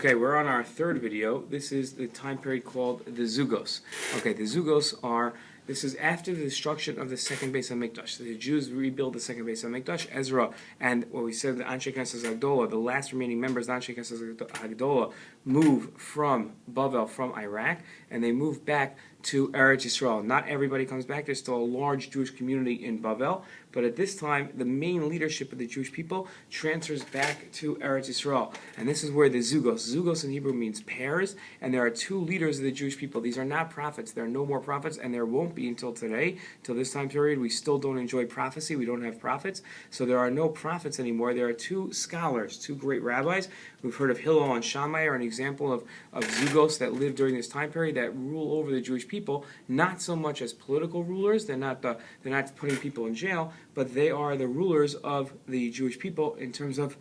Okay, we're on our third video. This is the time period called the Zugos. Okay, the Zugos are, this is after the destruction of the second Beis HaMikdash. So the Jews rebuild the second Beis HaMikdash. Ezra and what we said, the Anshe Knesset Hagdolah, the last remaining members of the Anshe Knesset Hagdolah, move from Bavel, from Iraq, and they move back to Eretz Yisrael. Not everybody comes back. There's still a large Jewish community in Bavel, but at this time, the main leadership of the Jewish people transfers back to Eretz Yisrael. And this is where the Zugos in Hebrew means pairs, and there are two leaders of the Jewish people. These are not prophets. There are no more prophets, and there won't be until today. Till this time period, we still don't enjoy prophecy. We don't have prophets. So there are no prophets anymore. There are two scholars, two great rabbis. We've heard of Hillel and Shammai are an example of Zugos that lived during this time period that rule over the Jewish people, not so much as political rulers. They're not putting people in jail, but they are the rulers of the Jewish people in terms of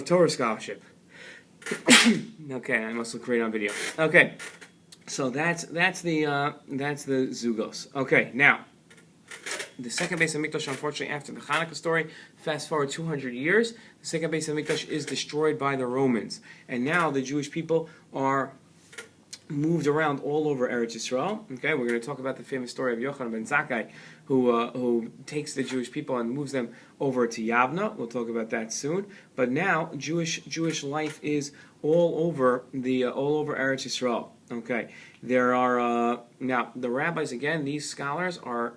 Torah scholarship. Okay, I must look great on video. Okay, so that's the Zugos. Okay, now the second Beis HaMikdash, unfortunately, after the Hanukkah story, fast forward 200 years, the second Beis HaMikdash is destroyed by the Romans, and now the Jewish people are moved around all over Eretz Yisrael. Okay, we're going to talk about the famous story of Yochanan ben Zakkai, who takes the Jewish people and moves them over to Yavna. We'll talk about that soon. But now Jewish life is all over Eretz Yisrael. Okay, there are now the rabbis again. These scholars are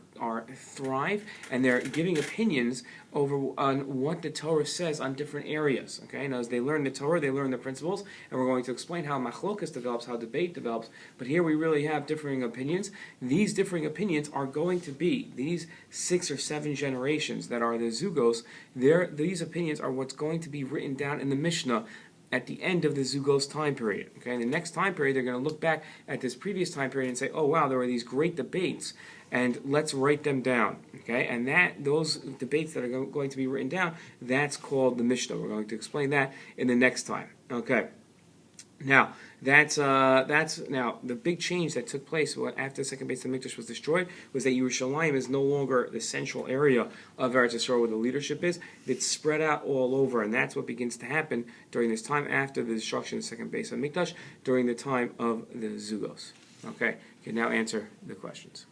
thrive, and they're giving opinions on what the Torah says on different areas. Okay, and as they learn the Torah, they learn the principles, and we're going to explain how machlokas develops, how debate develops. But here we really have differing opinions. These differing opinions are going to be these 6 or 7 generations that are the Zugos. These opinions are what's going to be written down in the Mishnah at the end of the Zugos time period. Okay, in the next time period, they're going to look back at this previous time period and say, "Oh wow, there were these great debates, and let's write them down." Okay, and those debates that are going to be written down, that's called the Mishnah. We're going to explain that in the next time. Okay. Now, that's now the big change that took place after the second Beis HaMikdash was destroyed was that Yerushalayim is no longer the central area of Eretz Yisrael where the leadership is. It's spread out all over, and that's what begins to happen during this time after the destruction of the second Beis HaMikdash, during the time of the Zugos. Okay, you can now answer the questions.